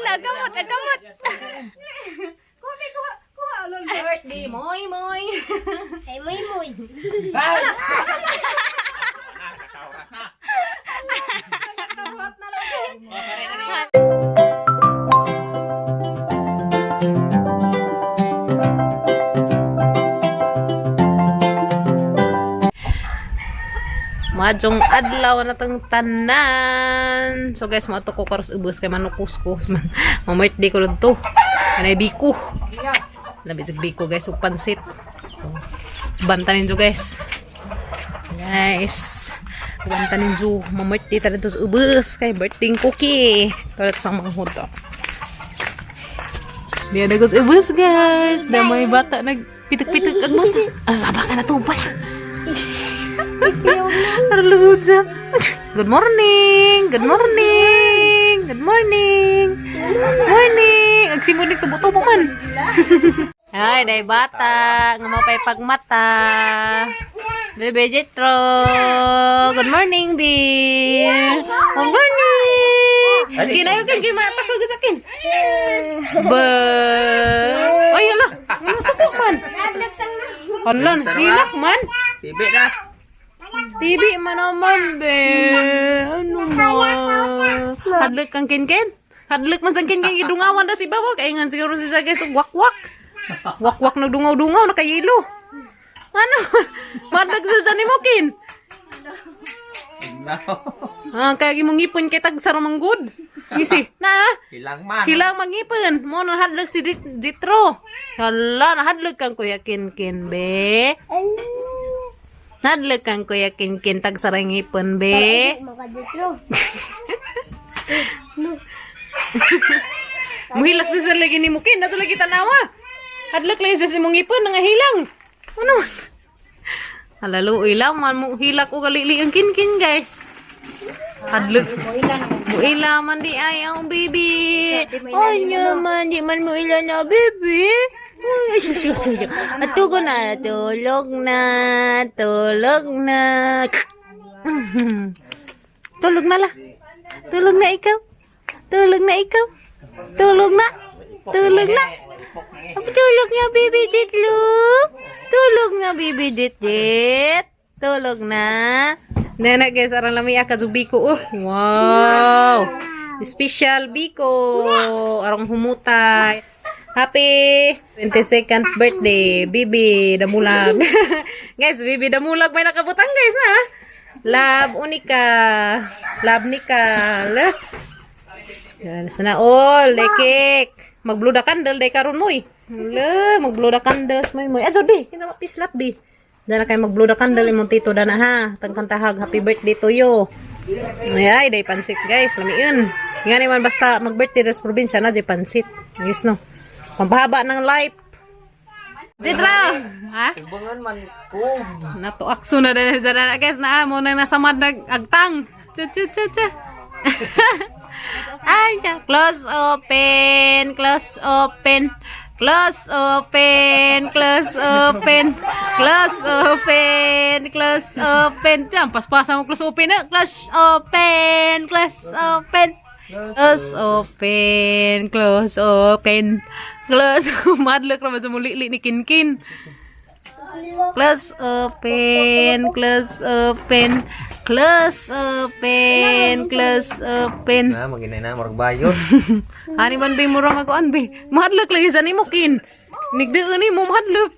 agamot, agamot. Kuha, ulol. Birthday, moy. Hey, moy. Nakakawat na lang. Majong adlaw na tang tanan. So guys, mato ko karos ubos kay manukus-kus man. Birthday ko lang to. Kanay biko. Labis biko guys, ug pansit. Bantanin jo guys. Guys. Bantanin jo. Birthday ta dito sa ubos kay birthday cookie. Tulad sa mga huto. Dia ada ubos guys. Damay bata nagpitik-pitik ang mata. Asaba ka na to pa. Terluja. Good morning. Morning. Agsimunik tubo-tubo man. Ay, day bata, ngamapay pagmata. Bebe Jetro. Good morning, Bill. Good morning. Kinayo kan mata ko gasakin. Ba. Ay, ala. Ano suko man? Online, hilak man. Tibi dah. Tibi man naman, be. Ano man? Hadlek kang kin-kin? Hadlek man sang kin-kin idungawan da si Bawa. Kaya nga siguro si Sagay so wak-wak. Wak-wak nagdungaw-dungaw, nakayilo. Ano? Madlag sa ni mo, kin? Kaya mong ipon kay tag saramanggod. Isi, na? Hilang mangipon. Mo na hadlek si Jitro. Hala, nahadlek kang kuya kin-kin, be. Hadlek kang kuya kin-kin tag sarangipon, be. Muhilak sa lagi ni Mukin. Nato lagi tanawa. Hadlek lang sa simong ipon. Nangahilang. Ano? Halalo ilang. Man hilak o kalili ang kin-kin, guys. Hadlek. Muila man di ayaw, baby. Ay naman. Di man muila na, baby. Ato ko na. Tulog na. Tulog na lah. Tulog na ikaw. Tulog na ikaw. Tulog na. Tulog na. Tulog na, baby Ditlo. Tulog na, baby Dit. Tulog na. Nana guys, arang lami akad biko. Wow. Special biko. Arang humutay. Happy 22nd birthday, Bibi Damulag. Guys, Bibi Damulag may nakabutang guys ha. Love unika. Love nika. Yan sana all lekek. Mag-blow the candle day karon moy. Hala, mag-blow the candles moy. Ajo be, kita mapislap be. Dana kay mag-blow the candle imong tito dana ha. Tagkantahag happy birthday to you. Ay, day pansit guys, lamiun. Ngani man basta mag-birthday sa probinsya na day pansit. Yes no. Pampahaba ng life. Jitra! Ha? Ibangan man ko. Nato akso na din sa dana guys na mo na nasamad nag-agtang. Cha. Ay, close open. Jam, pas-pasan mo close open na. Close open. Madlek naman sa muli ni Kinkin. Close open. Na, maginay na, maragbayo. Ani man be murang ako an be. Madlek lagi sa nimo kin. Nigdeun ni mo madlek.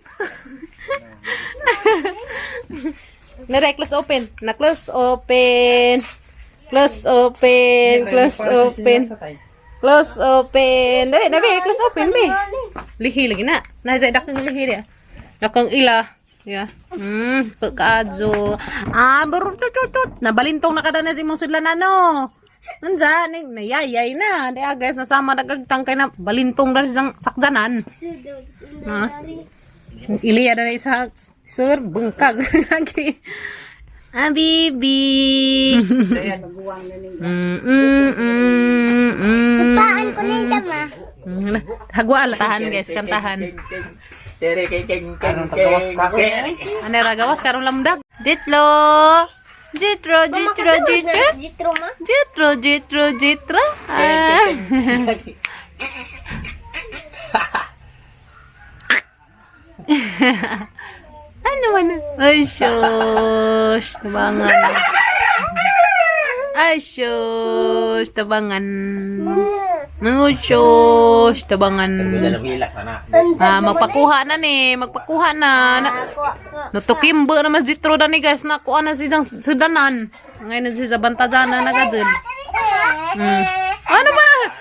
Na close open. Close open. Dali, close open be. Lihi lagi na. Nasa dakang lihi dia. Dakang ila. Ya. Pagkaadyo. Baru tutut. Nabalintong na kada na si mong sila nano. Nandiyan, nayayay na. Di guys, nasama nagagtang kay na balintong na isang sakdanan. Iliya na isa, sir, bengkag. Lagi. Bibi. Paan ko na yung dama. Hagwa, tahan guys, kantahan. Tere keng. Ane ragawas karong lamdag. Ditlo. Jitro, Jitro, Jitro. Jitro ma. Jitro, Jitro, Jitro. Ah. Ano man? Ay, shush. Tabangan. Ay, shush. Tabangan. Ay, shush. Tabangan. Bilak na. Magpakuha na ni. Magpakuha na. Nutukimbo na mas Jitro na ni guys. Nakuha na si sudanan. Ngayon na si Zabantajan na nagadzid. Ano ba?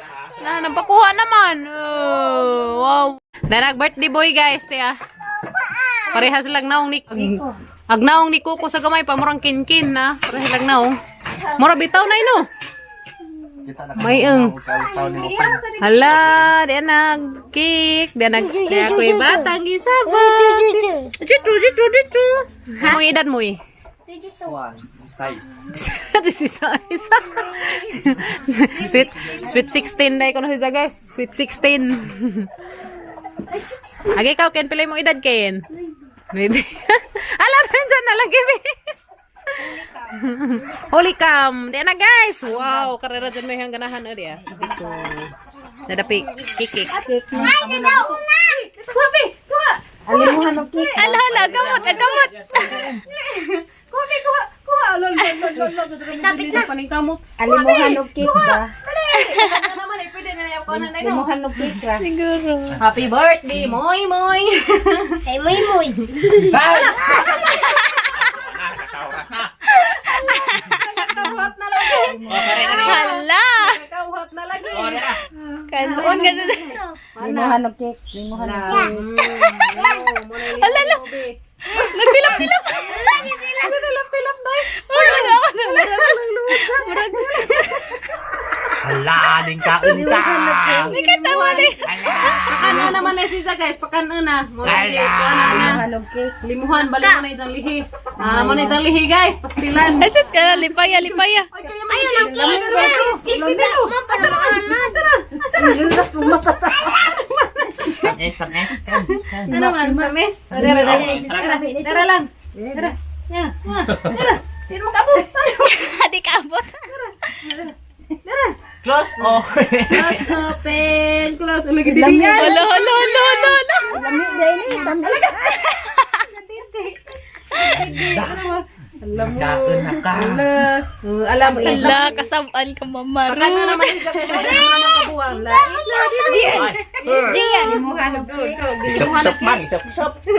Napakuha naman. Oh, wow. Nag-birthday boy guys. Tiya. Parehas lang naong ni agnaong ni Kuko sa gamay pa murang kinkin na. Parehas lang naong. Mura bitaw na ino. Mayeng. Hala, dia nag-cake, dia ako'y batang gisaba. Jitro. Anong edad mo eh? Sweet 16 dahil ko na siya guys. Sweet 16. Agi ikaw, Ken, pilay mo edad, Ken? Maybe. Alam mo dyan na lang, Kimi. Holy cam. Diyan na, guys. Wow, karera dyan may hangganahan na diya. Ito. Nadapi, kikik. Ay, nadaw na! Kuhabi, kuha. Alimuhan ng cake. Hala, gamot, gamot. Kuha. Lol. Paning kamot. Alimuhan ng cake ba? Naman ay pwede na yaw ko na Alimuhan ng cake ba? Siguro. Happy birthday, moy. Ay, muy muy. Nakauhat na lagi. Hala. Nakauhat na lagi. Kanon ka sa... Alimuhan ng cake. Alimuhan ng cake. Hala, hala. Nagtilap-tilap. Nagtilap-tilap na. Murag ako na. Murag. Hala, lingkaon ka. Hindi ka tawa na. Pakano naman na siya guys. Pakano na. Alimuhan ng cake. Limuhan. Balik mo na itang lihi. Mo na itang lihi guys. Pastilan. Asus ka, lipaya. Ayun ang cake. Isi na. Masarap na. Masarap. Ano naman? Mamis? Tara lang. Tara. Yan. Tara. Hindi mo kabot. Di ka abot. Close. Oh. Close open. Close. Lagi dibingan. Hala. Lamig dahil eh. Lamig. Lingkaon na ka. Alam mo Hala, kasabaan ka mamaro. Pakano naman siya guys. Ano kabuang? Alimuhan ng cake. Isap man. Isap.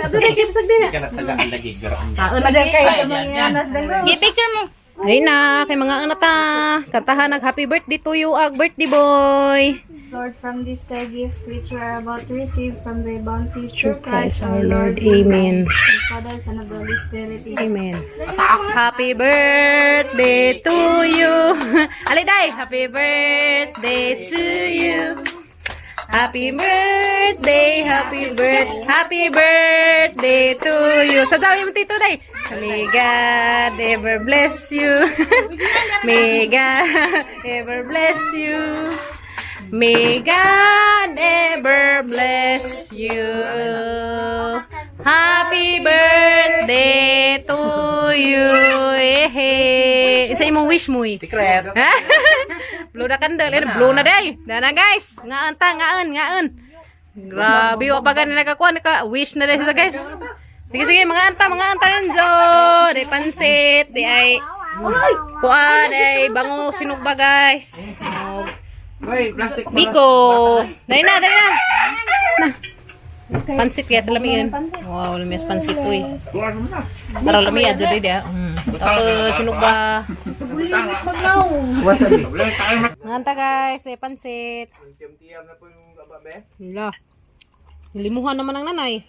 Ato na kimsag din. Kaya tagaan lagi. Garaan. Taon na Kaya kayo. mga anas dalawa. I-picture mo. Ay na, kay mga anak ta. Kantahan nag happy birthday to you, ag birthday boy. Lord, from this thy gift which we are about to receive from thy bounty through Christ Christ our Lord. Amen. the Father, Son, and the Holy Spirit. Amen. Happy birthday to you. Aliday, happy birthday to you. Happy birthday to you. Sasabi mo tito day. May God ever bless you. May God ever bless you. May God ever bless you. Happy birthday to you. Isa imong wish mo eh. Secret. Ha? Blow na kandel. Blow na day. Dana guys. Ngaan. Grabe. O pag nakakuha. Wish na day siya guys. Sige. Mga anta nanjo. Day pansit. Day ay. Kuha. Day bango sinugba guys. Biko. Dali na. Na. Pansit kaya sa lamiin. Wow, lamias pansit ko eh. Para lamiya dyan dia. Tapos sinugba. Nganta guys, pansit. Hala. Limuhan naman ang nanay.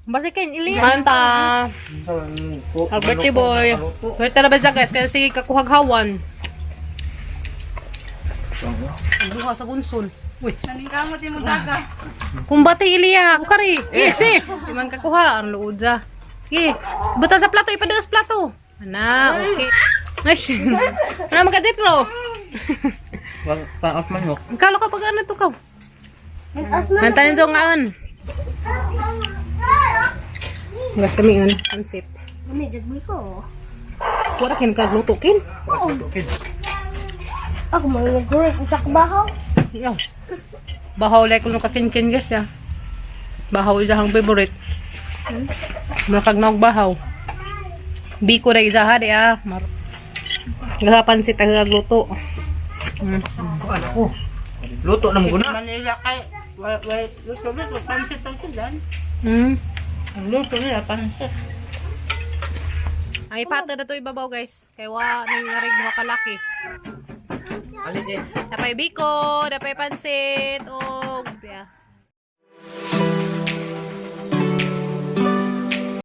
Basikin, ili. Nganta. Birthday boy. Birthday na ba siya guys? Kaya si kakuhaghawan. Duha sa bunson. Uy. Naningkamot yung daga. Kumbati iliya. Kukari. Si. Iman kakuha. Ang luod siya. Sige. Buta sa plato. Ipadas plato. Ana. Okay. Nice. Ano magkajitro? Pang-off man mo. Kalo ka pag ano to ka? Nantanin siya ngaon. Gas kami nga. Pansit. Ini jagmi ko. Wala kin kaglutukin. Ako mag-gulay sa kabahaw. Yeah. Bahaw like kung kakinkin guys ya. Bahaw isang favorite. Makagnog bahaw. Biko na isa hari ah. Gahapan si tagagluto. Ano ko? Luto na mo guna. Manila kay wait, luto pansit ang kudan. Hmm. Ang luto nila pansit. Ang ipata na to ibabaw guys. Kaya wa nang narig mga kalaki. Alin eh. Dapay biko, dapay pansit, o yeah.